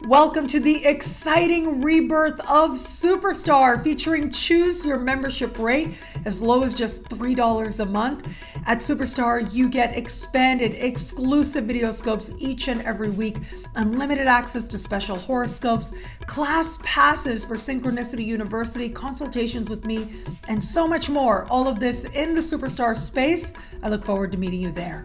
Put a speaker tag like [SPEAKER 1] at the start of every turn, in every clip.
[SPEAKER 1] Welcome to the exciting rebirth of Superstar, featuring choose your membership rate as low as just $3 a month. At Superstar, you get expanded, exclusive video scopes each and every week, unlimited access to special horoscopes, class passes for Synchronicity University, consultations with me, and so much more. All of this in the Superstar space. I look forward to meeting you there.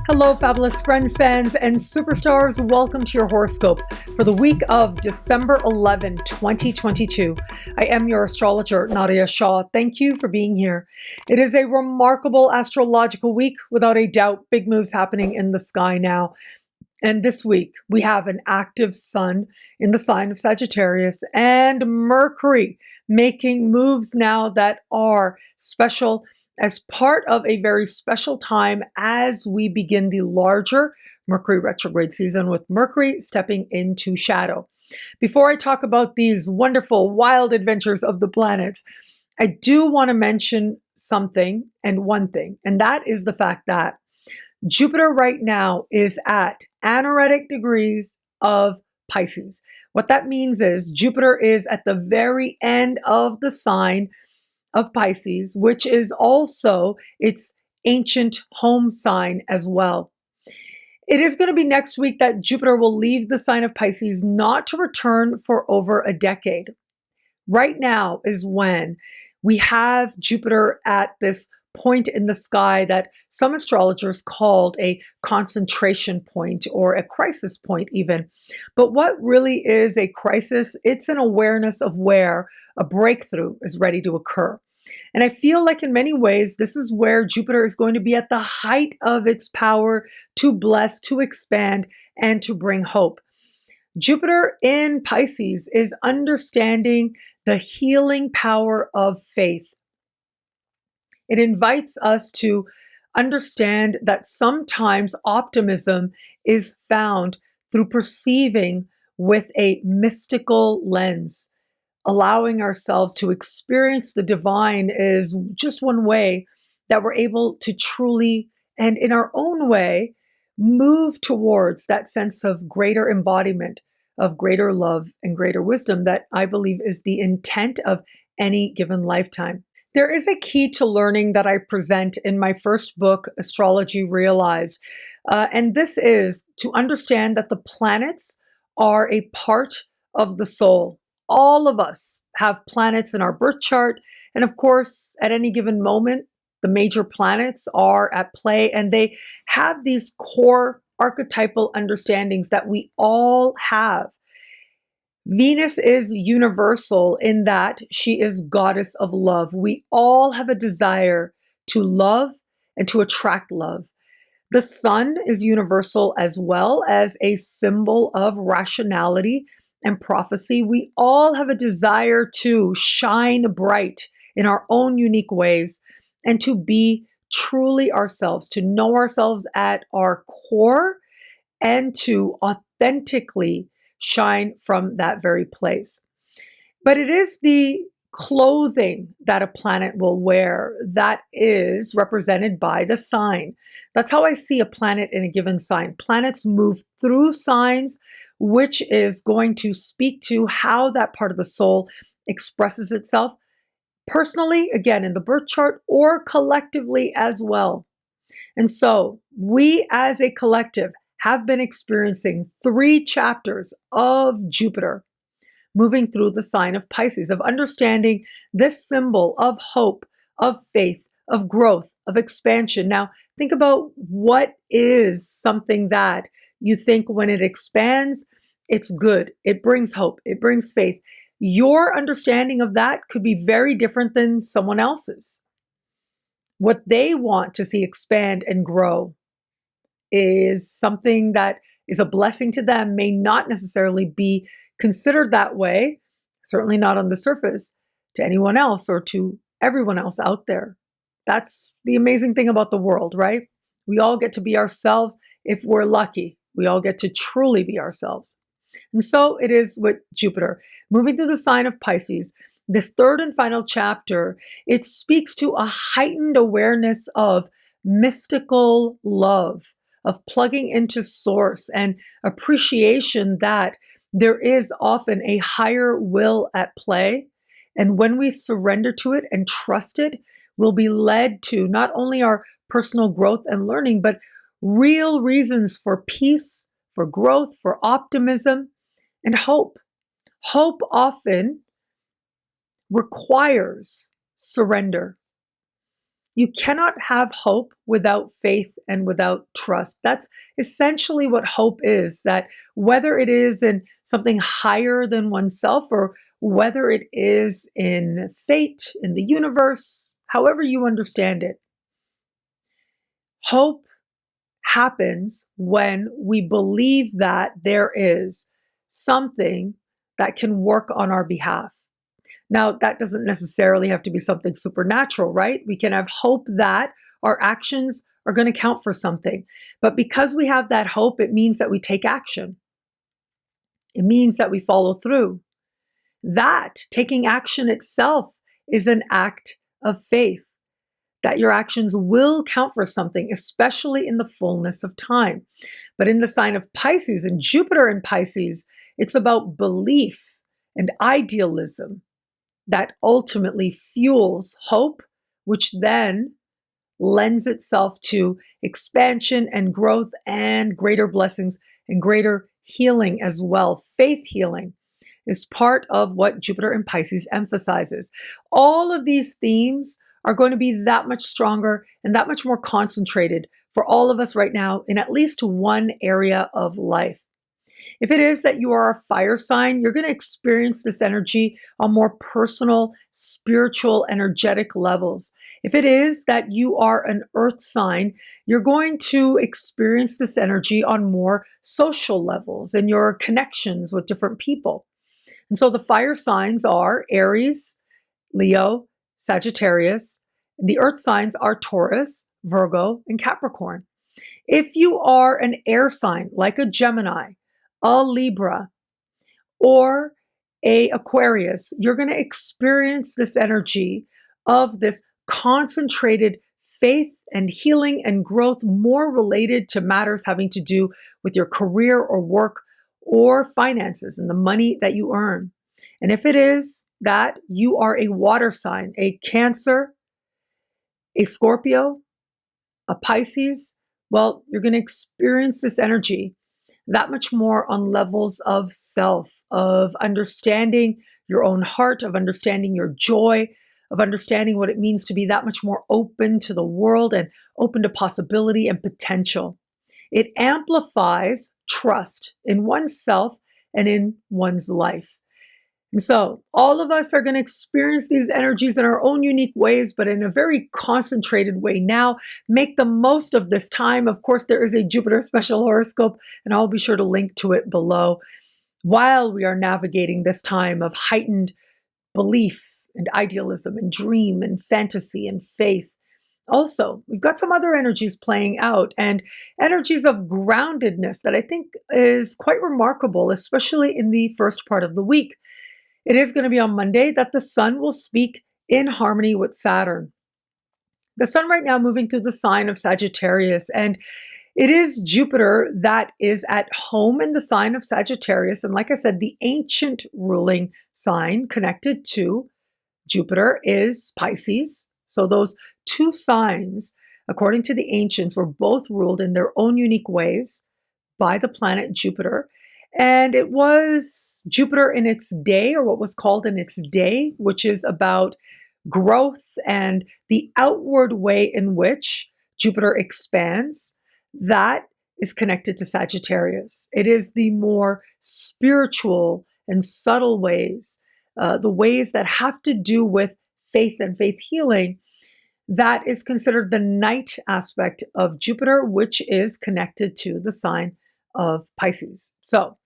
[SPEAKER 1] Hello, fabulous friends, fans, and superstars. Welcome to your horoscope for the week of December 11, 2022. I am your astrologer, Nadiya Shah. Thank you for being here. It is a remarkable astrological week, without a doubt. Big moves happening in the sky now. And this week, we have an active sun in the sign of Sagittarius and Mercury making moves now that are special as part of a very special time as we begin the larger Mercury retrograde season, with Mercury stepping into shadow. Before I talk about these wonderful, wild adventures of the planets, I do want to mention something and one thing, and that is the fact that Jupiter right now is at anaretic degrees of Pisces. What that means is Jupiter is at the very end of the sign of Pisces, which is also its ancient home sign as well. It is going to be next week that Jupiter will leave the sign of Pisces, not to return for over a decade. Right now is when we have Jupiter at this point in the sky that some astrologers called a concentration point or a crisis point even. But what really is a crisis? It's an awareness of where a breakthrough is ready to occur. And I feel like in many ways, this is where Jupiter is going to be at the height of its power to bless, to expand, and to bring hope. Jupiter in Pisces is understanding the healing power of faith. It invites us to understand that sometimes optimism is found through perceiving with a mystical lens. Allowing ourselves to experience the divine is just one way that we're able to truly, and in our own way, move towards that sense of greater embodiment, of greater love and greater wisdom that I believe is the intent of any given lifetime. There is a key to learning that I present in my first book, Astrology Realized, and this is to understand that the planets are a part of the soul. All of us have planets in our birth chart. And of course, at any given moment, the major planets are at play, and they have these core archetypal understandings that we all have. Venus is universal in that she is goddess of love. We all have a desire to love and to attract love. The sun is universal as well as a symbol of rationality and prophecy. We all have a desire to shine bright in our own unique ways and to be truly ourselves, to know ourselves at our core and to authentically shine from that very place. But it is the clothing that a planet will wear that is represented by the sign. That's how I see a planet in a given sign. Planets move through signs, which is going to speak to how that part of the soul expresses itself personally, again, in the birth chart, or collectively as well. And so we as a collective have been experiencing 3 chapters of Jupiter moving through the sign of Pisces, of understanding this symbol of hope, of faith, of growth, of expansion. Now, think about what is something that you think when it expands, it's good. It brings hope. It brings faith. Your understanding of that could be very different than someone else's. What they want to see expand and grow is something that is a blessing to them, may not necessarily be considered that way, certainly not on the surface, to anyone else or to everyone else out there. That's the amazing thing about the world, right? We all get to be ourselves if we're lucky. We all get to truly be ourselves. And so it is with Jupiter. Moving through the sign of Pisces, This third and final chapter, it speaks to a heightened awareness of mystical love, of plugging into source and appreciation that there is often a higher will at play. And when we surrender to it and trust it, we'll be led to not only our personal growth and learning, but real reasons for peace, for growth, for optimism, and hope. Hope often requires surrender. You cannot have hope without faith and without trust. That's essentially what hope is, that whether it is in something higher than oneself or whether it is in fate, in the universe, however you understand it, hope happens when we believe that there is something that can work on our behalf. Now, that doesn't necessarily have to be something supernatural, right? We can have hope that our actions are going to count for something. But because we have that hope, it means that we take action. It means that we follow through. That taking action itself is an act of faith, that your actions will count for something, especially in the fullness of time. But in the sign of Pisces and Jupiter in Pisces, it's about belief and idealism that ultimately fuels hope, which then lends itself to expansion and growth and greater blessings and greater healing as well. Faith healing is part of what Jupiter in Pisces emphasizes. All of these themes are going to be that much stronger and that much more concentrated for all of us right now in at least one area of life. If it is that you are a fire sign, you're going to experience this energy on more personal, spiritual, energetic levels. If it is that you are an earth sign, you're going to experience this energy on more social levels and your connections with different people. And so the fire signs are Aries, Leo, Sagittarius. And the earth signs are Taurus, Virgo, and Capricorn. If you are an air sign, like a Gemini, a Libra, or a Aquarius, you're going to experience this energy of this concentrated faith and healing and growth more related to matters having to do with your career or work or finances and the money that you earn. And if it is that you are a water sign, a Cancer, a Scorpio, a Pisces, well, you're going to experience this energy that much more on levels of self, of understanding your own heart, of understanding your joy, of understanding what it means to be that much more open to the world and open to possibility and potential. It amplifies trust in oneself and in one's life. And so all of us are going to experience these energies in our own unique ways, but in a very concentrated way now. Make the most of this time. Of course, there is a Jupiter special horoscope, and I'll be sure to link to it below while we are navigating this time of heightened belief and idealism and dream and fantasy and faith. Also, we've got some other energies playing out and energies of groundedness that I think is quite remarkable, especially in the first part of the week. It is going to be on Monday that the sun will speak in harmony with Saturn. The sun right now moving through the sign of Sagittarius, and it is Jupiter that is at home in the sign of Sagittarius. And like I said, the ancient ruling sign connected to Jupiter is Pisces. So those two signs, according to the ancients, were both ruled in their own unique ways by the planet Jupiter. And it was Jupiter in its day, or what was called in its day, which is about growth and the outward way in which Jupiter expands. That is connected to Sagittarius. It is the more spiritual and subtle ways, the ways that have to do with faith and faith healing. That is considered the night aspect of Jupiter, which is connected to the sign of Pisces. So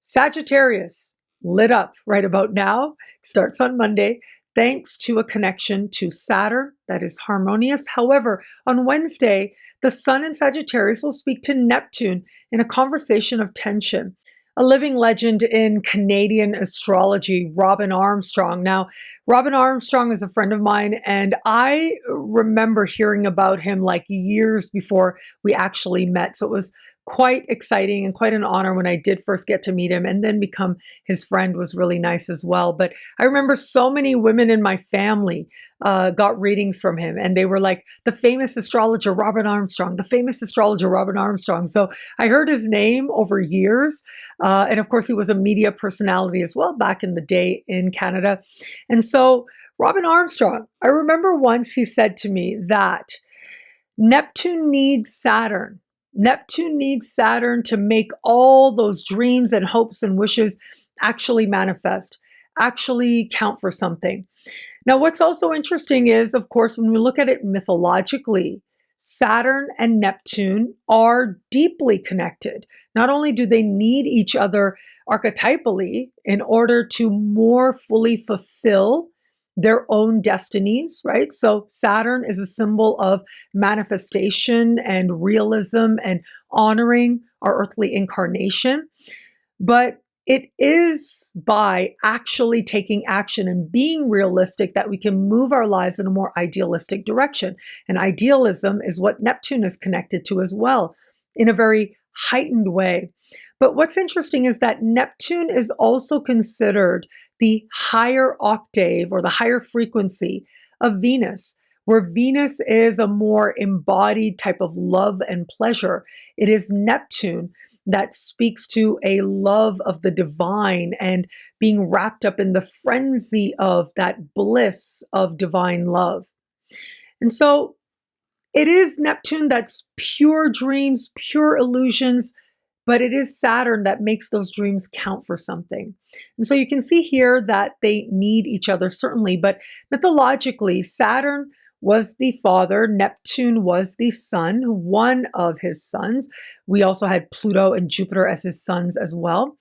[SPEAKER 1] Sagittarius lit up right about now, starts on Monday, thanks to a connection to Saturn that is harmonious. However, on Wednesday, the sun in Sagittarius will speak to Neptune in a conversation of tension. a living legend in Canadian astrology, Robin Armstrong. Now, Robin Armstrong is a friend of mine, and I remember hearing about him like years before we actually met. So it was quite exciting and quite an honor when I did first get to meet him, and then become his friend was really nice as well. But I remember so many women in my family got readings from him, and they were like, the famous astrologer Robin Armstrong, the famous astrologer Robin Armstrong. So I heard his name over years. And of course, he was a media personality as well back in the day in Canada. And so Robin Armstrong, I remember once he said to me that Neptune needs Saturn. Neptune needs Saturn to make all those dreams and hopes and wishes actually manifest, actually count for something. Now, what's also interesting is, of course, when we look at it mythologically, Saturn and Neptune are deeply connected. Not only do they need each other archetypally in order to more fully fulfill their own destinies, right? So Saturn is a symbol of manifestation and realism and honoring our earthly incarnation. But it is by actually taking action and being realistic that we can move our lives in a more idealistic direction. And idealism is what Neptune is connected to as well, in a very heightened way. But what's interesting is that Neptune is also considered the higher octave or the higher frequency of Venus, where Venus is a more embodied type of love and pleasure. It is Neptune that speaks to a love of the divine and being wrapped up in the frenzy of that bliss of divine love. And so it is Neptune that's pure dreams, pure illusions, but it is Saturn that makes those dreams count for something. And so you can see here that they need each other, certainly, but mythologically, Saturn was the father, Neptune was the son, one of his sons. We also had Pluto and Jupiter as his sons as well.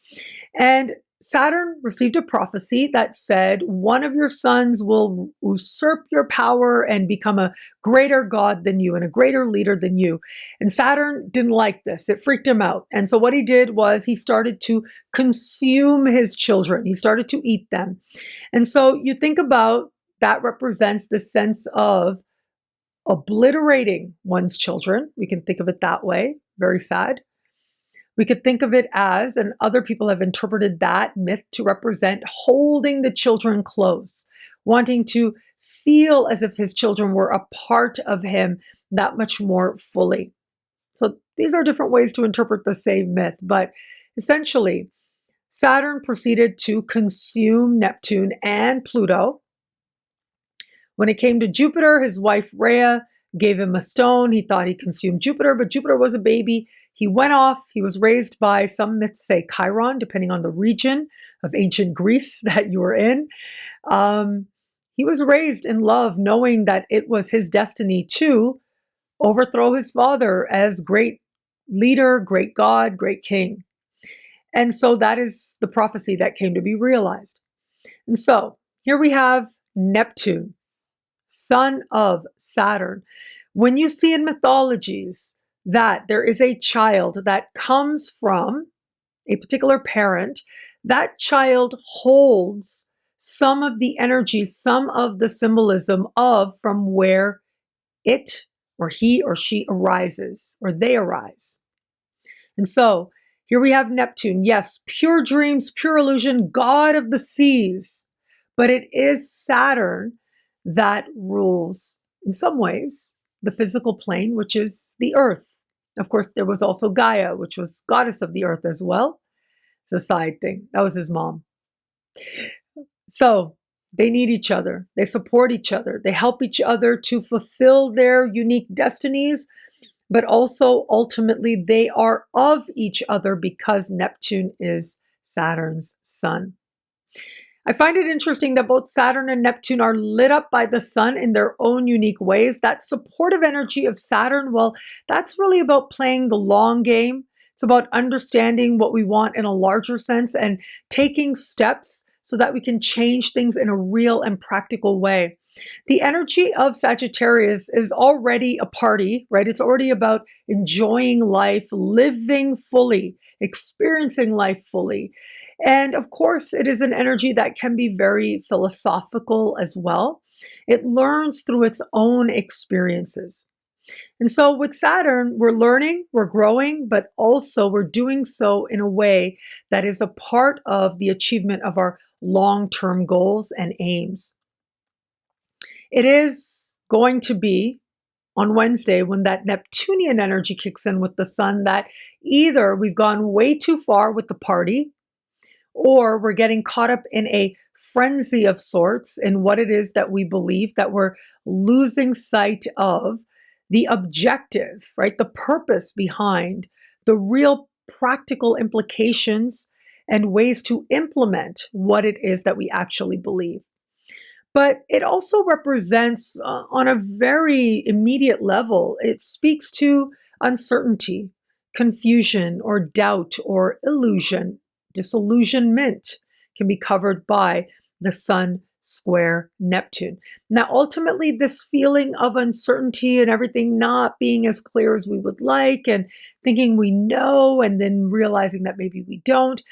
[SPEAKER 1] And Saturn received a prophecy that said, one of your sons will usurp your power and become a greater god than you and a greater leader than you. And Saturn didn't like this. It freaked him out. And so what he did was he started to consume his children. He started to eat them. And so you think about that represents the sense of obliterating one's children. We can think of it that way. Very sad. We could think of it as, and other people have interpreted that myth to represent holding the children close, wanting to feel as if his children were a part of him that much more fully. So these are different ways to interpret the same myth, but essentially, Saturn proceeded to consume Neptune and Pluto. When it came to Jupiter, his wife Rhea gave him a stone. He thought he consumed Jupiter, but Jupiter was a baby. He went off. He was raised by, some myths say Chiron, depending on the region of ancient Greece that you were in. He was raised in love, knowing that it was his destiny to overthrow his father as great leader, great god, great king. And so that is the prophecy that came to be realized. And so here we have Neptune, son of Saturn. When you see in mythologies that there is a child that comes from a particular parent, that child holds some of the energy, some of the symbolism of from where it or he or she arises, or they arise. And so here we have Neptune. Yes, pure dreams, pure illusion, god of the seas. But it is Saturn that rules, in some ways, the physical plane, which is the earth. Of course, there was also Gaia, which was goddess of the earth as well. It's a side thing. That was his mom. So they need each other. They support each other. They help each other to fulfill their unique destinies, but also ultimately they are of each other because Neptune is Saturn's son. I find it interesting that both Saturn and Neptune are lit up by the sun in their own unique ways. That supportive energy of Saturn, well, that's really about playing the long game. It's about understanding what we want in a larger sense and taking steps so that we can change things in a real and practical way. The energy of Sagittarius is already a party, right? It's already about enjoying life, living fully, experiencing life fully. And of course, it is an energy that can be very philosophical as well. It learns through its own experiences. And so with Saturn, we're learning, we're growing, but also we're doing so in a way that is a part of the achievement of our long-term goals and aims. It is going to be on Wednesday when that Neptunian energy kicks in with the sun that either we've gone way too far with the party or we're getting caught up in a frenzy of sorts in what it is that we believe, that we're losing sight of the objective, right? The purpose behind the real practical implications and ways to implement what it is that we actually believe. But it also represents, on a very immediate level, it speaks to uncertainty, confusion, or doubt, or illusion. Disillusionment can be covered by the Sun square Neptune. Now, ultimately, this feeling of uncertainty and everything not being as clear as we would like, and thinking we know, and then realizing that maybe we don't,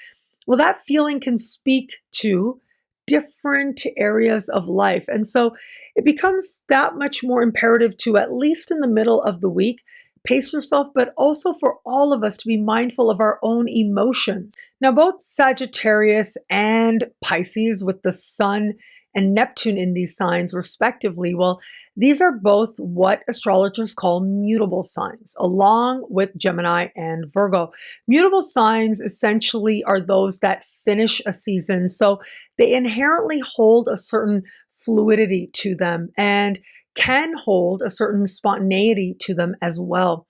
[SPEAKER 1] well, that feeling can speak to different areas of life. And so it becomes that much more imperative to, at least in the middle of the week, pace yourself, but also for all of us to be mindful of our own emotions. Now, both Sagittarius and Pisces, with the Sun and Neptune in these signs respectively, well, these are both what astrologers call mutable signs, along with Gemini and Virgo. Mutable signs essentially are those that finish a season, so they inherently hold a certain fluidity to them and can hold a certain spontaneity to them as well.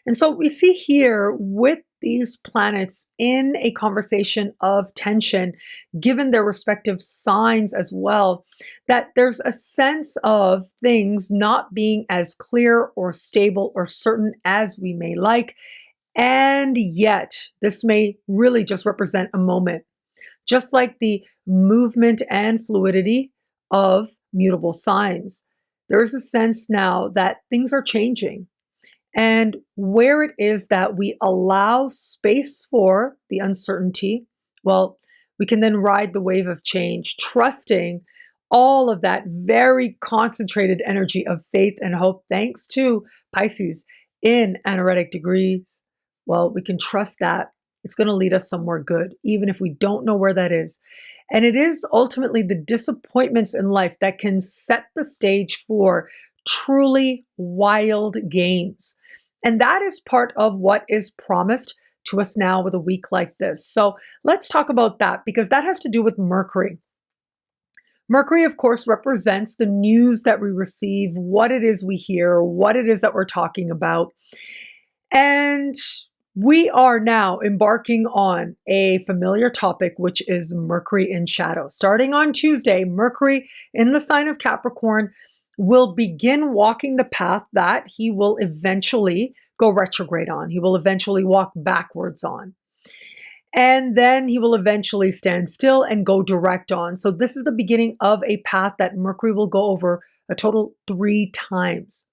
[SPEAKER 1] And so we see here with these planets in a conversation of tension, given their respective signs as well, that there's a sense of things not being as clear or stable or certain as we may like. And yet, this may really just represent a moment, just like the movement and fluidity of mutable signs. There is a sense now that things are changing. And where it is that we allow space for the uncertainty, well, we can then ride the wave of change, trusting all of that very concentrated energy of faith and hope, thanks to Pisces in anaretic degrees. Well, we can trust that it's going to lead us somewhere good, even if we don't know where that is. And it is ultimately the disappointments in life that can set the stage for truly wild games. And that is part of what is promised to us now with a week like this. So let's talk about that, because that has to do with Mercury. Mercury, of course, represents the news that we receive, what it is we hear, what it is that we're talking about. And we are now embarking on a familiar topic, which is Mercury in shadow. Starting on Tuesday, Mercury in the sign of Capricorn will begin walking the path that he will eventually go retrograde on. He will eventually walk backwards on. And then he will eventually stand still and go direct on. So this is the beginning of a path that Mercury will go over a total 3 times.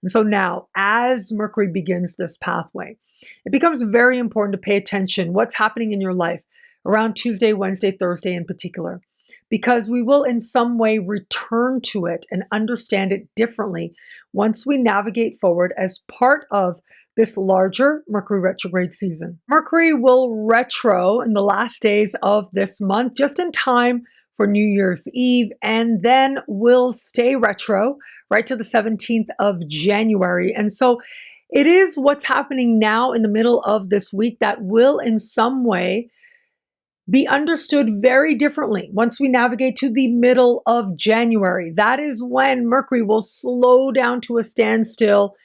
[SPEAKER 1] And so now, as Mercury begins this pathway, it becomes very important to pay attention what's happening in your life around Tuesday, Wednesday, Thursday in particular, because we will in some way return to it and understand it differently once we navigate forward as part of this larger Mercury retrograde season. Mercury will retro in the last days of this month, just in time for New Year's Eve, and then will stay retro right to the 17th of January. And so it is what's happening now in the middle of this week that will in some way be understood very differently once we navigate to the middle of January. That is when Mercury will slow down to a standstill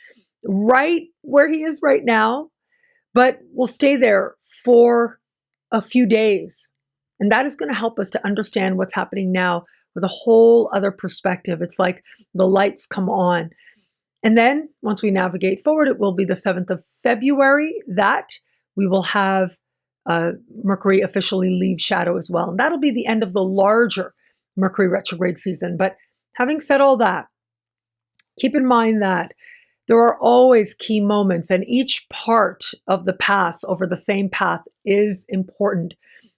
[SPEAKER 1] right where he is right now, but will stay there for a few days. And that is going to help us to understand what's happening now with a whole other perspective. It's like the lights come on. And then once we navigate forward, it will be the 7th of February that we will have Mercury officially leave shadow as well. And that'll be the end of the larger Mercury retrograde season. But having said all that, keep in mind that There are always key moments, and each part of the pass over the same path is important.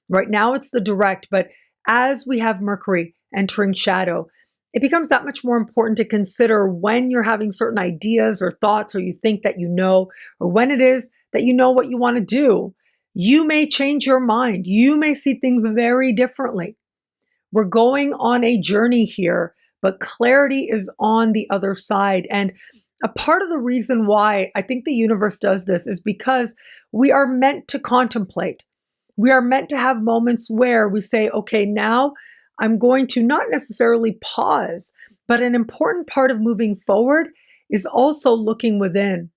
[SPEAKER 1] Right now it's the direct, but as we have Mercury entering shadow, it becomes that much more important to consider when you're having certain ideas or thoughts, or you think that you know, or when it is that you know what you want to do. You may change your mind. You may see things very differently. We're going on a journey here, but clarity is on the other side. And a part of the reason why I think the universe does this is because we are meant to contemplate. We are meant to have moments where we say, okay, now I'm going to not necessarily pause, but an important part of moving forward is also looking within.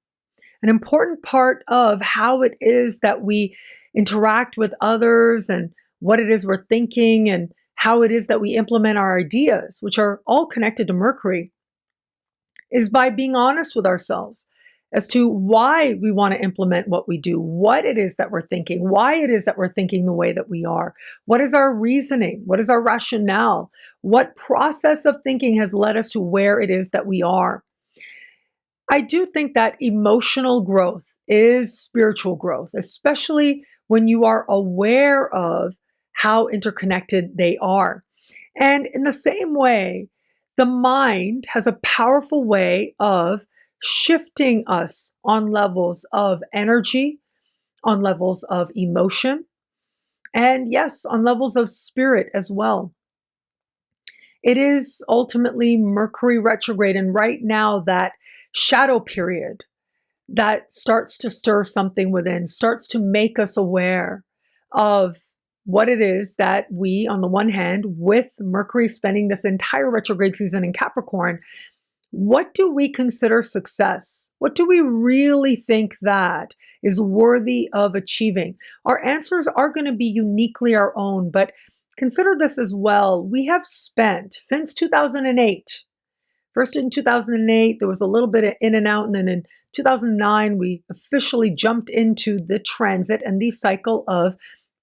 [SPEAKER 1] An important part of how it is that we interact with others and what it is we're thinking and how it is that we implement our ideas, which are all connected to Mercury, is by being honest with ourselves as to why we want to implement what we do, what it is that we're thinking, why it is that we're thinking the way that we are, what is our reasoning, what is our rationale, what process of thinking has led us to where it is that we are. I do think that emotional growth is spiritual growth, especially when you are aware of how interconnected they are. And in the same way, the mind has a powerful way of shifting us on levels of energy, on levels of emotion, and yes, on levels of spirit as well. It is ultimately Mercury retrograde, and right now that shadow period that starts to stir something within, starts to make us aware of what it is that we, on the one hand, with Mercury spending this entire retrograde season in Capricorn, what do we consider success? What do we really think that is worthy of achieving? Our answers are going to be uniquely our own, but consider this as well. We have spent since 2008, first in 2008, there was a little bit of in and out, and then in 2009, we officially jumped into the transit and the cycle of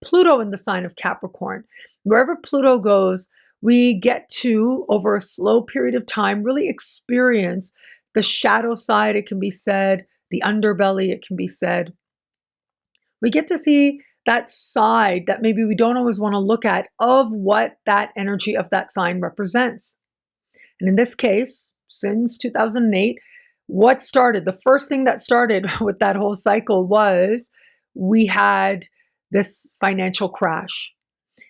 [SPEAKER 1] Pluto in the sign of Capricorn. Wherever Pluto goes, we get to, over a slow period of time, really experience the shadow side, it can be said, the underbelly, it can be said. We get to see that side that maybe we don't always want to look at of what that energy of that sign represents. And in this case, since 2008, what started? The first thing that started with that whole cycle was we had this financial crash.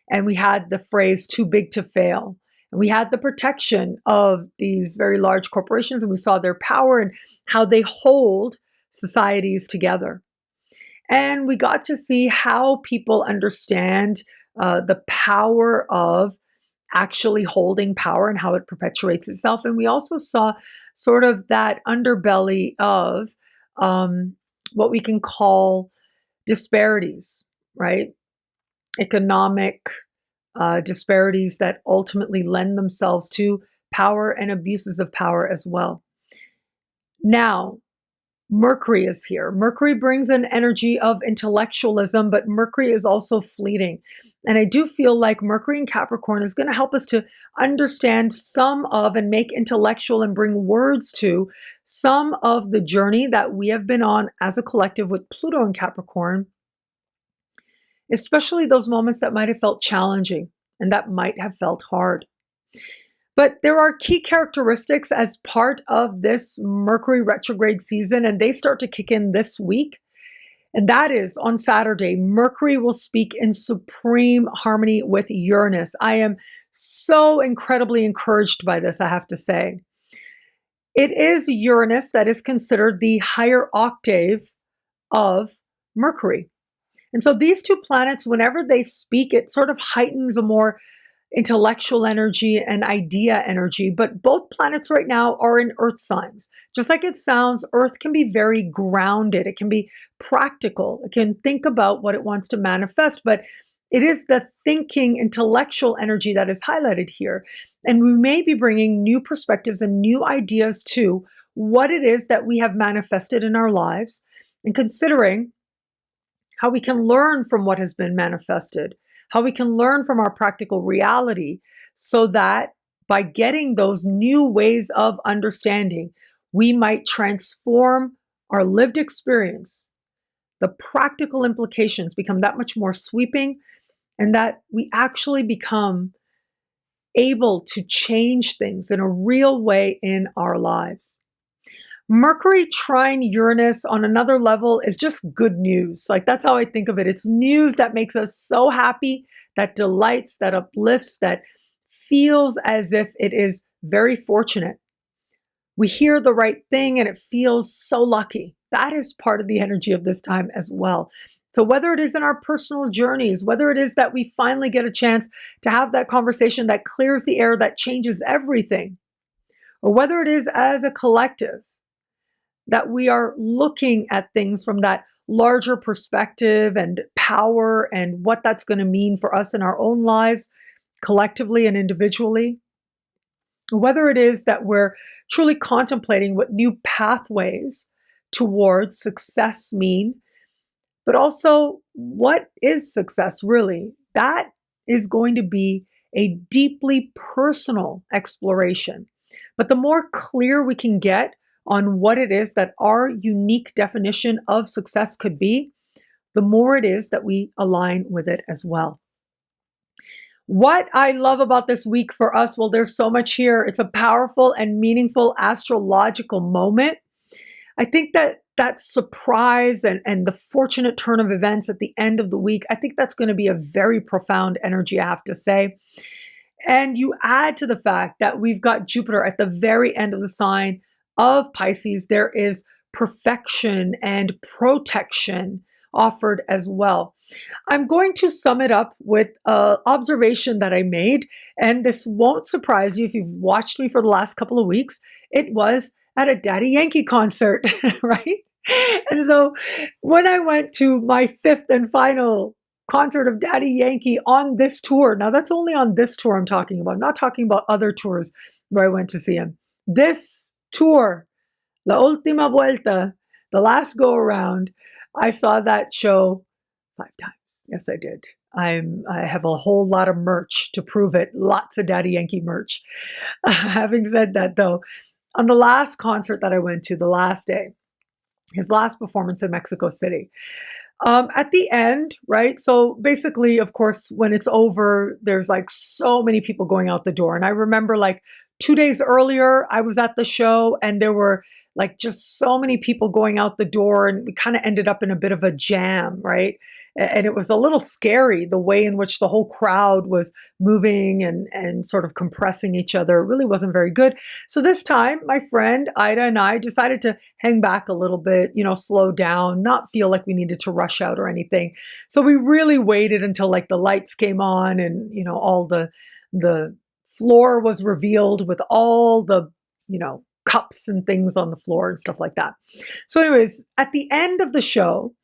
[SPEAKER 1] And we had the phrase too big to fail. And we had the protection of these very large corporations, and we saw their power and how they hold societies together. And we got to see how people understand the power of actually holding power and how it perpetuates itself. And we also saw sort of that underbelly of what we can call disparities, right? Economic disparities that ultimately lend themselves to power and abuses of power as well. Now, Mercury is here. Mercury brings an energy of intellectualism, but Mercury is also fleeting. And I do feel like Mercury in Capricorn is going to help us to understand some of and make intellectual and bring words to some of the journey that we have been on as a collective with Pluto in Capricorn, especially those moments that might have felt challenging and that might have felt hard. But there are key characteristics as part of this Mercury retrograde season, and they start to kick in this week. And that is on Saturday, Mercury will speak in supreme harmony with Uranus. I am so incredibly encouraged by this, I have to say. It is Uranus that is considered the higher octave of Mercury. And so these two planets, whenever they speak, it sort of heightens a more intellectual energy and idea energy. But both planets right now are in Earth signs. Just like it sounds, Earth can be very grounded. It can be practical. It can think about what it wants to manifest. But it is the thinking, intellectual energy that is highlighted here. And we may be bringing new perspectives and new ideas to what it is that we have manifested in our lives, and considering how we can learn from what has been manifested, how we can learn from our practical reality, so that by getting those new ways of understanding, we might transform our lived experience. The practical implications become that much more sweeping, and that we actually become able to change things in a real way in our lives. Mercury trine Uranus on another level is just good news. Like, that's how I think of it. It's news that makes us so happy, that delights, that uplifts, that feels as if it is very fortunate. We hear the right thing and it feels so lucky. That is part of the energy of this time as well. So whether it is in our personal journeys, whether it is that we finally get a chance to have that conversation that clears the air, that changes everything, or whether it is as a collective, that we are looking at things from that larger perspective and power and what that's going to mean for us in our own lives, collectively and individually. Whether it is that we're truly contemplating what new pathways towards success mean, but also what is success really? That is going to be a deeply personal exploration. But the more clear we can get on what it is that our unique definition of success could be, the more it is that we align with it as well. What I love about this week for us, well, there's so much here. It's a powerful and meaningful astrological moment. I think that surprise and the fortunate turn of events at the end of the week, I think that's going to be a very profound energy, I have to say. And you add to the fact that we've got Jupiter at the very end of the sign of Pisces. There is perfection and protection offered as well. I'm going to sum it up with an observation that I made, and this won't surprise you if you've watched me for the last couple of weeks. It was at a Daddy Yankee concert, right? And so when I went to my fifth and final concert of Daddy Yankee on this tour, now that's only on this tour I'm talking about. I'm not talking about other tours where I went to see him. This tour, La Última Vuelta, the last go around, I saw that show 5 times. Yes, I did. I have a whole lot of merch to prove it. Lots of Daddy Yankee merch. Having said that, though, on the last concert that I went to, the last day, his last performance in Mexico City, at the end, right? So basically, of course, when it's over, there's like so many people going out the door. And I remember like 2 days earlier, I was at the show and there were like just so many people going out the door, and we kind of ended up in a bit of a jam, right? And it was a little scary, the way in which the whole crowd was moving and sort of compressing each other. It really wasn't very good. So this time, my friend Ida and I decided to hang back a little bit, slow down, not feel like we needed to rush out or anything. So we really waited until like the lights came on and, all the floor was revealed with all the, cups and things on the floor and stuff like that. So anyways, at the end of the show,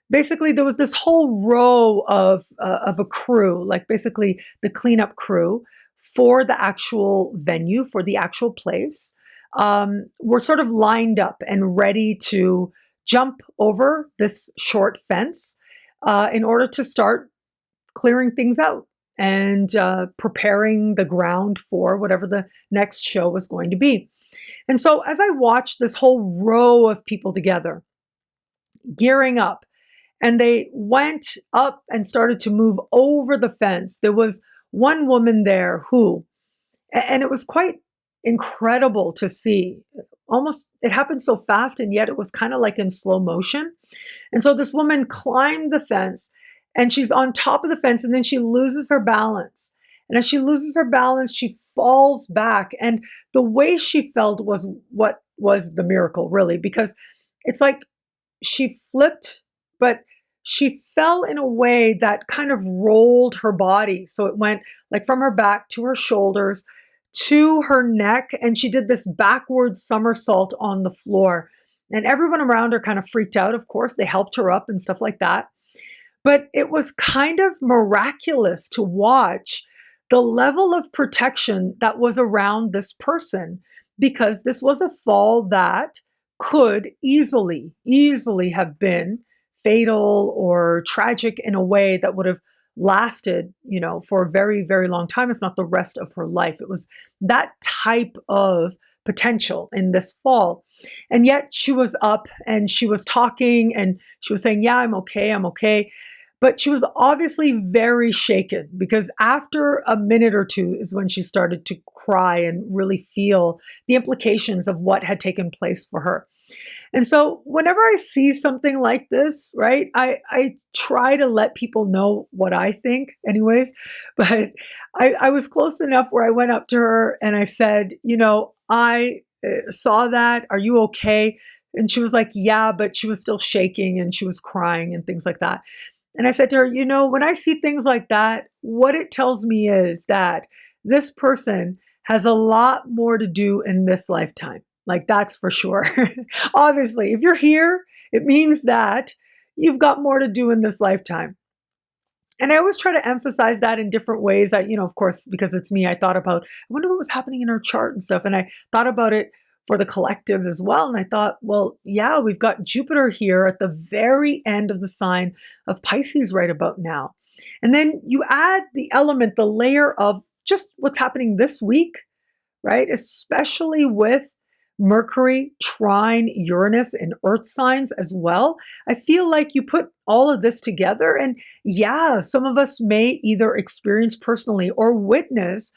[SPEAKER 1] basically there was this whole row of a crew, like basically the cleanup crew for the actual venue, for the actual place, were sort of lined up and ready to jump over this short fence in order to start clearing things out and preparing the ground for whatever the next show was going to be. And so as I watched this whole row of people together, gearing up, and they went up and started to move over the fence, there was one woman there who, and it was quite incredible to see, almost, it happened so fast, and yet it was kind of like in slow motion. And so this woman climbed the fence, and she's on top of the fence, and then she loses her balance. And as she loses her balance, she falls back. And the way she felt was what was the miracle, really, because it's like she flipped, but she fell in a way that kind of rolled her body. So it went like from her back to her shoulders to her neck. And she did this backward somersault on the floor. And everyone around her kind of freaked out. Of course, they helped her up and stuff like that. But it was kind of miraculous to watch the level of protection that was around this person, because this was a fall that could easily have been fatal or tragic in a way that would have lasted, for a very, very long time, if not the rest of her life. It was that type of potential in this fall. And yet she was up and she was talking and she was saying, yeah, I'm okay, I'm okay. But she was obviously very shaken because after a minute or two is when she started to cry and really feel the implications of what had taken place for her. And so whenever I see something like this, right, I try to let people know what I think anyways, but I was close enough where I went up to her and I said, you know, I saw that. Are you okay? And she was like, yeah, but she was still shaking and she was crying and things like that. And I said to her, you know, when I see things like that, what it tells me is that this person has a lot more to do in this lifetime. Like, that's for sure. Obviously, if you're here, it means that you've got more to do in this lifetime. And I always try to emphasize that in different ways. You know, of course, because it's me, I thought about, I wonder what was happening in her chart and stuff. And I thought about it for the collective as well. And I thought, well, yeah, we've got Jupiter here at the very end of the sign of Pisces right about now. And then you add the element, the layer of just what's happening this week, right? Especially with Mercury trine Uranus in earth signs as well. I feel like you put all of this together and yeah, some of us may either experience personally or witness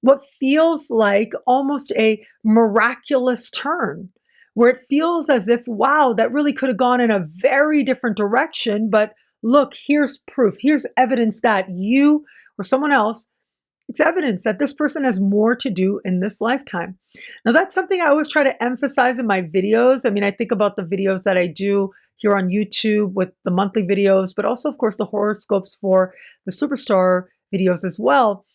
[SPEAKER 1] what feels like almost a miraculous turn, where it feels as if, wow, that really could have gone in a very different direction. But look, here's proof. Here's evidence that you or someone else, it's evidence that this person has more to do in this lifetime. Now, that's something I always try to emphasize in my videos. I mean, I think about the videos that I do here on YouTube with the monthly videos, but also, of course, the horoscopes for the superstar videos as well.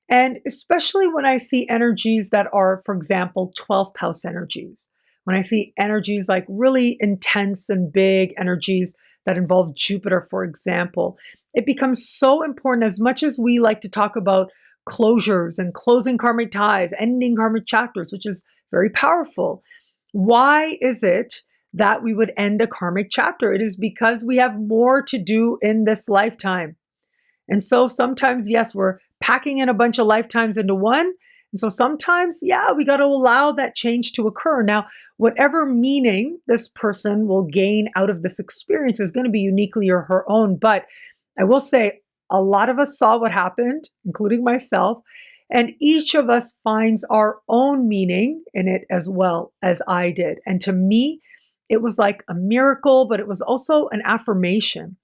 [SPEAKER 1] And especially when I see energies that are, for example, 12th house energies, when I see energies like really intense and big energies that involve Jupiter, for example, it becomes so important. As much as we like to talk about closures and closing karmic ties, ending karmic chapters, which is very powerful. Why is it that we would end a karmic chapter? It is because we have more to do in this lifetime. And so sometimes, yes, we're packing in a bunch of lifetimes into one. And so sometimes, yeah, we got to allow that change to occur. Now, whatever meaning this person will gain out of this experience is going to be uniquely her own. But I will say, a lot of us saw what happened, including myself, and each of us finds our own meaning in it as well as I did. And to me, it was like a miracle, but it was also an affirmation.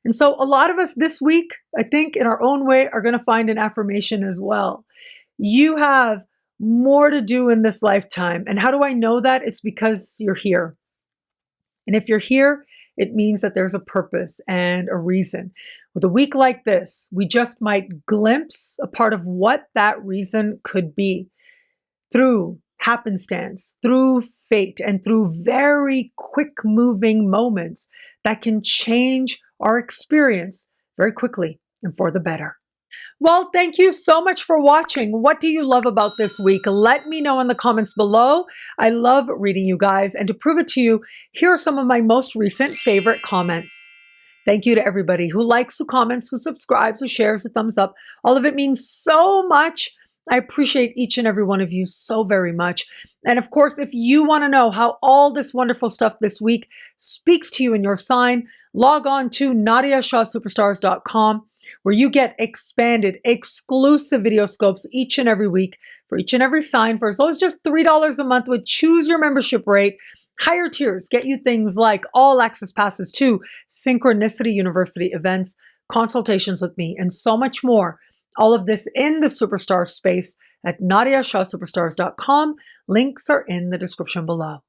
[SPEAKER 1] And so a lot of us this week, I think in our own way, are going to find an affirmation as well. You have more to do in this lifetime. And how do I know that? It's because you're here. And if you're here, it means that there's a purpose and a reason. With a week like this, we just might glimpse a part of what that reason could be through happenstance, through fate, and through very quick moving moments that can change our experience very quickly and for the better. Well, thank you so much for watching. What do you love about this week? Let me know in the comments below. I love reading you guys. And to prove it to you, here are some of my most recent favorite comments. Thank you to everybody who likes, who comments, who subscribes, who shares, who thumbs up. All of it means so much. I appreciate each and every one of you so very much. And of course, if you want to know how all this wonderful stuff this week speaks to you in your sign, log on to NadiyaShahSuperstars.com, where you get expanded, exclusive video scopes each and every week for each and every sign for as low as just $3 a month with choose your membership rate. Higher tiers get you things like all access passes to Synchronicity University events, consultations with me, and so much more. All of this in the superstar space at NadiyaShahSuperstars.com. Links are in the description below.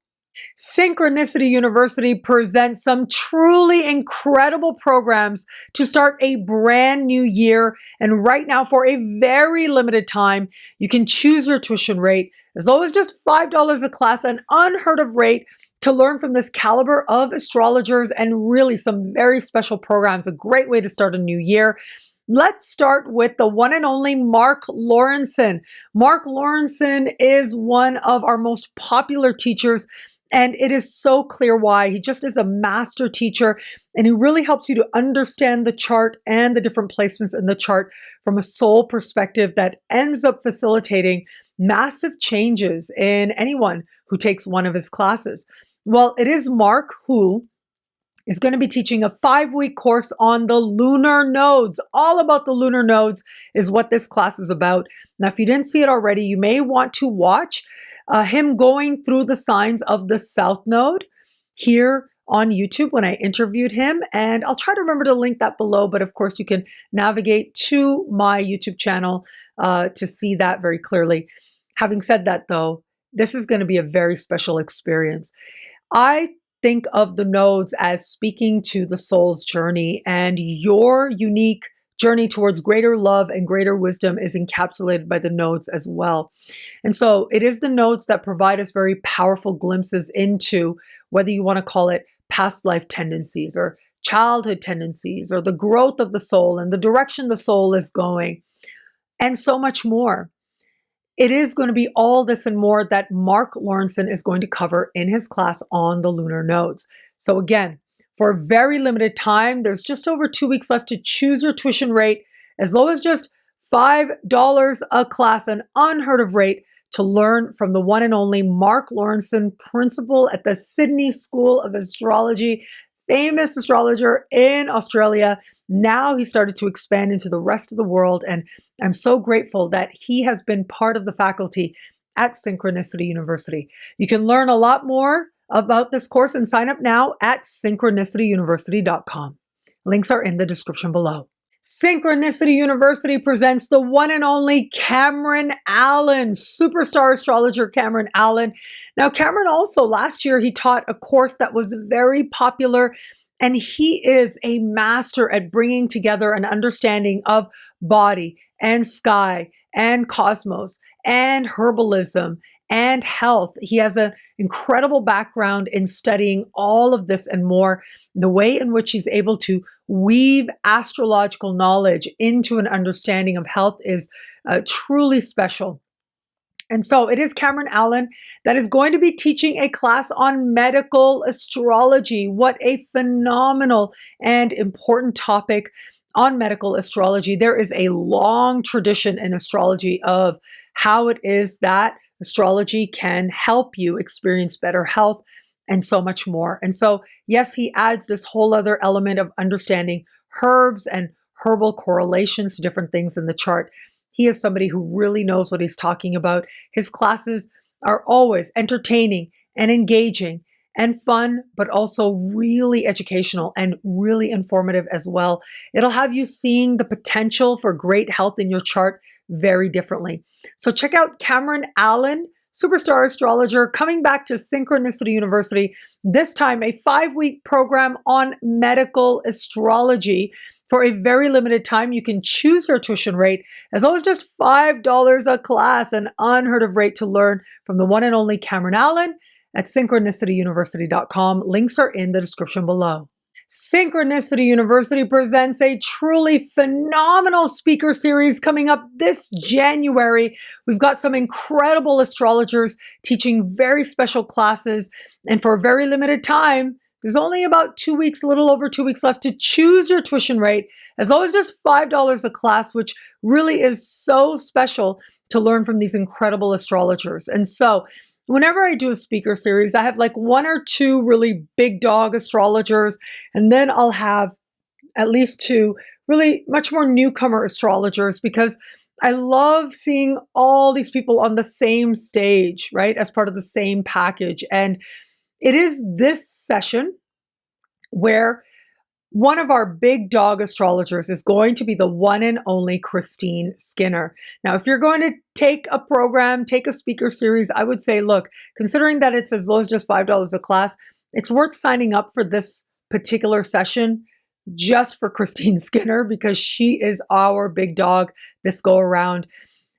[SPEAKER 1] Synchronicity University presents some truly incredible programs to start a brand new year. And right now, for a very limited time, you can choose your tuition rate as low as just $5 a class, an unheard of rate to learn from this caliber of astrologers and really some very special programs. A great way to start a new year. Let's start with the one and only MARC LAURENSON. MARC LAURENSON is one of our most popular teachers, and it is so clear why. He just is a master teacher, and he really helps you to understand the chart and the different placements in the chart from a soul perspective that ends up facilitating massive changes in anyone who takes one of his classes. Well, it is Mark who is going to be teaching a 5-week course on the lunar nodes. All about the lunar nodes is what this class is about. Now, if you didn't see it already, you may want to watch him going through the signs of the South Node here on YouTube when I interviewed him. And I'll try to remember to link that below. But of course, you can navigate to my YouTube channel to see that very clearly. Having said that, though, this is going to be a very special experience. I think of the nodes as speaking to the soul's journey, and your unique journey towards greater love and greater wisdom is encapsulated by the nodes as well. And so it is the nodes that provide us very powerful glimpses into, whether you want to call it past life tendencies or childhood tendencies or the growth of the soul and the direction the soul is going, and so much more. It is going to be all this and more that Mark LAURENSON is going to cover in his class on the lunar nodes. So again, for a very limited time, there's just over 2 weeks left to choose your tuition rate as low as just $5 a class, an unheard of rate to learn from the one and only Mark LAURENSON, principal at the Sydney School of Astrology, famous astrologer in Australia. Now he started to expand into the rest of the world, and I'm so grateful that he has been part of the faculty at Synchronicity University. You can learn a lot more about this course and sign up now at synchronicityuniversity.com. Links are in the description below. Synchronicity University presents the one and only Cameron Allen, superstar astrologer Cameron Allen. Now, Cameron also last year, he taught a course that was very popular, and he is a master at bringing together an understanding of body and sky and cosmos and herbalism and health. He has an incredible background in studying all of this and more. The way in which he's able to weave astrological knowledge into an understanding of health is truly special. And so it is Cameron Allen that is going to be teaching a class on medical astrology. What a phenomenal and important topic on medical astrology. There is a long tradition in astrology of how it is that astrology can help you experience better health and so much more. And so, yes, he adds this whole other element of understanding herbs and herbal correlations to different things in the chart. He is somebody who really knows what he's talking about. His classes are always entertaining and engaging and fun, but also really educational and really informative as well. It'll have you seeing the potential for great health in your chart very differently. So check out Cameron Allen, superstar astrologer, coming back to Synchronicity University, this time a 5-week program on medical astrology. For a very limited time, you can choose your tuition rate as low as just $5 a class, an unheard of rate to learn from the one and only Cameron Allen at synchronicityuniversity.com. Links are in the description below. Synchronicity University presents a truly phenomenal speaker series coming up this January. We've got some incredible astrologers teaching very special classes, and for a very limited time, there's only about 2 weeks, a little over 2 weeks left to choose your tuition rate as low as just $5 a class, which really is so special to learn from these incredible astrologers. And so whenever I do a speaker series, I have like 1 or 2 really big dog astrologers, and then I'll have at least 2 really much more newcomer astrologers, because I love seeing all these people on the same stage, right, as part of the same package. And it is this session where one of our big dog astrologers is going to be the one and only Christine Skinner. Now, if you're going to take a program, take a speaker series, I would say, look, considering that it's as low as just $5 a class, it's worth signing up for this particular session just for Christine Skinner, because she is our big dog this go around.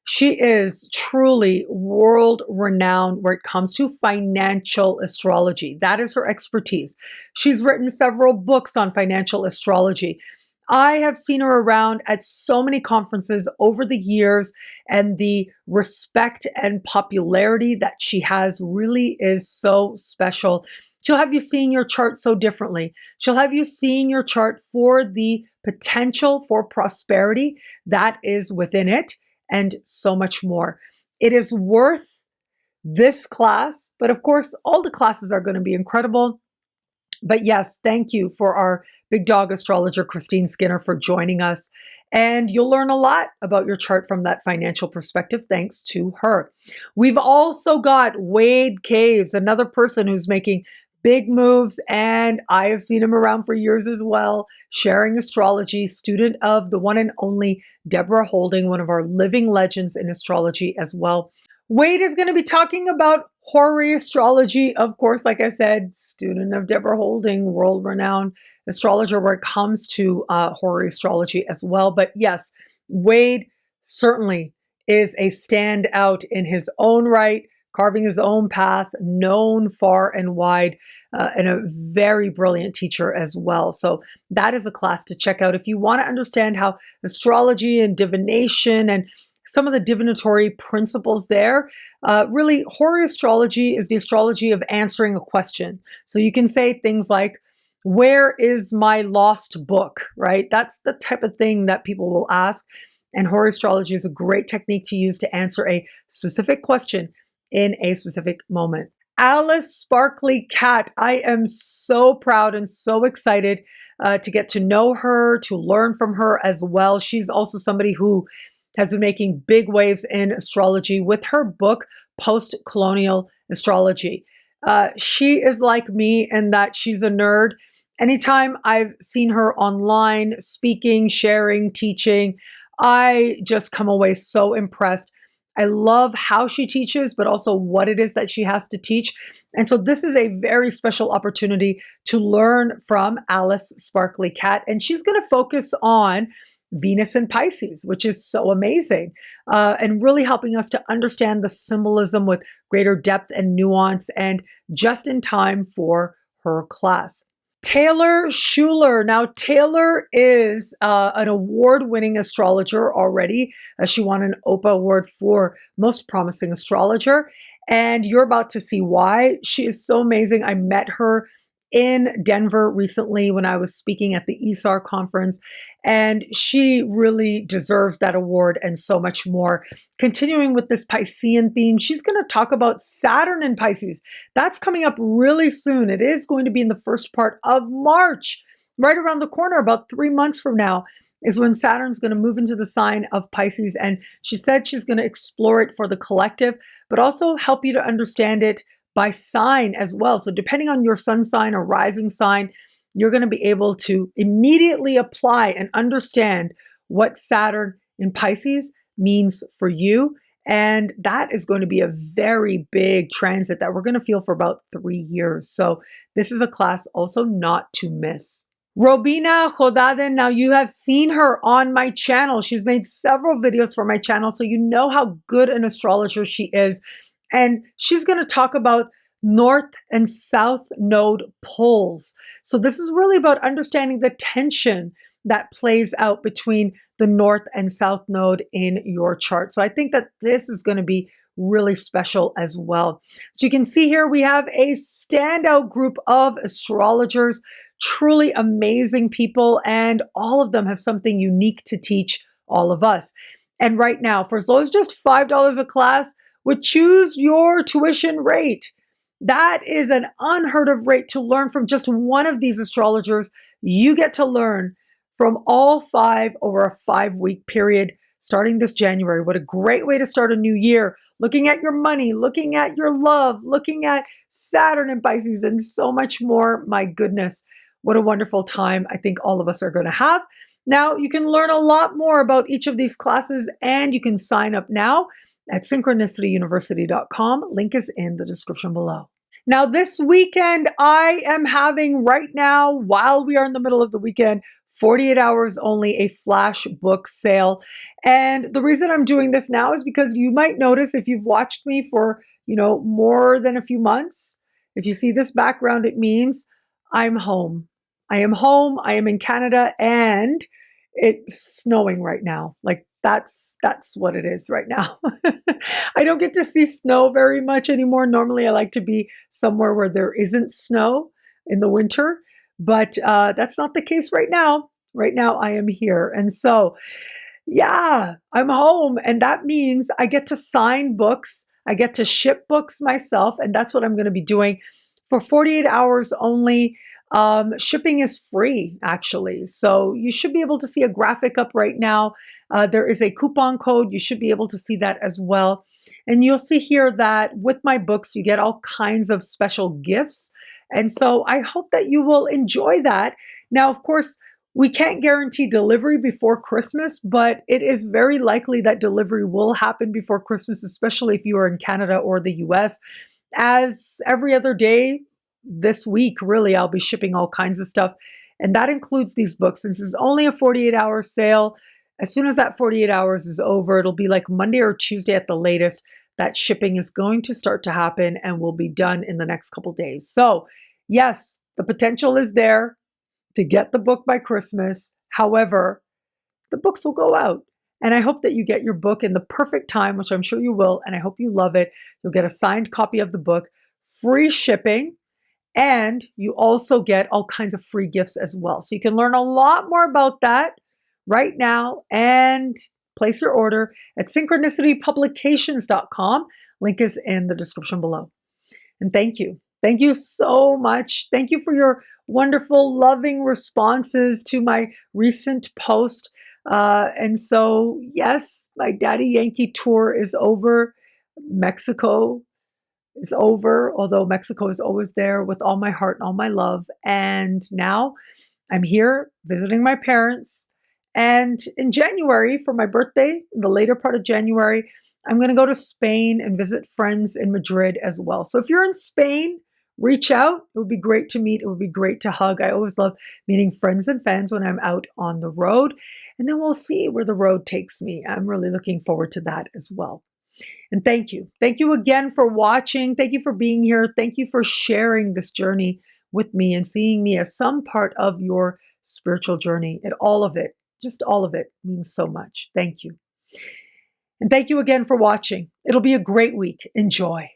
[SPEAKER 1] She is truly world renowned when it comes to financial astrology. That is her expertise. She's written several books on financial astrology. I have seen her around at so many conferences over the years, and the respect and popularity that she has really is so special. She'll have you seeing your chart so differently. She'll have you seeing your chart for the potential for prosperity that is within it, and so much more. It is worth this class. But of course, all the classes are going to be incredible. But yes, thank you for our big dog astrologer, Christine Skinner, for joining us. And you'll learn a lot about your chart from that financial perspective, thanks to her. We've also got Wade Caves, another person who's making big moves, and I have seen him around for years as well, sharing astrology, student of the one and only Deborah Holding, one of our living legends in astrology as well. Wade is going to be talking about Hori astrology, of course, like I said, student of Deborah Holding, world-renowned astrologer where it comes to Hori astrology as well. But yes, Wade certainly is a standout in his own right, carving his own path, known far and wide, and a very brilliant teacher as well. So that is a class to check out if you want to understand how astrology and divination and some of the divinatory principles there. Really, Hori astrology is the astrology of answering a question. So you can say things like, where is my lost book, right? That's the type of thing that people will ask. And Hori astrology is a great technique to use to answer a specific question in a specific moment. Alice Sparkly Cat, I am so proud and so excited to get to know her, to learn from her as well. She's also somebody who has been making big waves in astrology with her book, Post-Colonial Astrology. She is like me in that she's a nerd. Anytime I've seen her online speaking, sharing, teaching, I just come away so impressed. I love how she teaches, but also what it is that she has to teach. And so this is a very special opportunity to learn from Alice Sparkly Cat. And she's going to focus on Venus in Pisces, which is so amazing, and really helping us to understand the symbolism with greater depth and nuance, and just in time for her class. Taylor Schuler. Now, Taylor is an award-winning astrologer already. She won an OPA award for Most Promising Astrologer, and you're about to see why. She is so amazing. I met her in Denver recently when I was speaking at the ESAR conference, and she really deserves that award and so much more. Continuing with this Piscean theme, she's going to talk about Saturn in Pisces. That's coming up really soon. It is going to be in the first part of March, right around the corner, about 3 months from now is when Saturn's going to move into the sign of Pisces. And she said she's going to explore it for the collective, but also help you to understand it by sign as well. So depending on your sun sign or rising sign, you're going to be able to immediately apply and understand what Saturn in Pisces means for you. And that is going to be a very big transit that we're going to feel for about 3 years. So this is a class also not to miss. Robina Khodaden, now you have seen her on my channel. She's made several videos for my channel, so you know how good an astrologer she is. And she's going to talk about North and South node poles. So this is really about understanding the tension that plays out between the North and South node in your chart. So I think that this is going to be really special as well. So you can see here we have a standout group of astrologers, truly amazing people, and all of them have something unique to teach all of us. And right now, for as low as just $5 a class, would choose your tuition rate. That is an unheard of rate to learn from just one of these astrologers. You get to learn from all 5 over a 5-week period starting this January. What a great way to start a new year. Looking at your money, looking at your love, looking at Saturn in Pisces, and so much more. My goodness, what a wonderful time I think all of us are going to have. Now, you can learn a lot more about each of these classes, and you can sign up now at synchronicityuniversity.com. Link is in the description below. Now, this weekend, I am having right now, while we are in the middle of the weekend, 48 hours only, a flash book sale. And the reason I'm doing this now is because you might notice if you've watched me for, more than a few months, if you see this background, it means I'm home. I am home. I am in Canada, and it's snowing right now. Like, that's what it is right now. I don't get to see snow very much anymore. Normally, I like to be somewhere where there isn't snow in the winter, but that's not the case right now. Right now, I am here. And so, yeah, I'm home. And that means I get to sign books. I get to ship books myself, and that's what I'm going to be doing for 48 hours only. Shipping is free, actually. So you should be able to see a graphic up right now. There is a coupon code. You should be able to see that as well. And you'll see here that with my books, you get all kinds of special gifts. And so I hope that you will enjoy that. Now, of course, we can't guarantee delivery before Christmas, but it is very likely that delivery will happen before Christmas, especially if you are in Canada or the US. As every other day this week, really, I'll be shipping all kinds of stuff. And that includes these books. Since it's only a 48-hour sale, as soon as that 48 hours is over, it'll be like Monday or Tuesday at the latest, that shipping is going to start to happen and will be done in the next couple days. So yes, the potential is there to get the book by Christmas. However, the books will go out. And I hope that you get your book in the perfect time, which I'm sure you will. And I hope you love it. You'll get a signed copy of the book, free shipping, and you also get all kinds of free gifts as well. So you can learn a lot more about that right now and place your order at synchronicitypublications.com. Link is in the description below. And thank you. Thank you so much. Thank you for your wonderful, loving responses to my recent post. And so, yes, my Daddy Yankee tour is over. Mexico is over, although Mexico is always there with all my heart and all my love. And now I'm here visiting my parents. And in January, for my birthday, in the later part of January, I'm going to go to Spain and visit friends in Madrid as well. So if you're in Spain, reach out. It would be great to meet. It would be great to hug. I always love meeting friends and fans when I'm out on the road. And then we'll see where the road takes me. I'm really looking forward to that as well. And thank you. Thank you again for watching. Thank you for being here. Thank you for sharing this journey with me and seeing me as some part of your spiritual journey. And all of it, just all of it, means so much. Thank you. And thank you again for watching. It'll be a great week. Enjoy.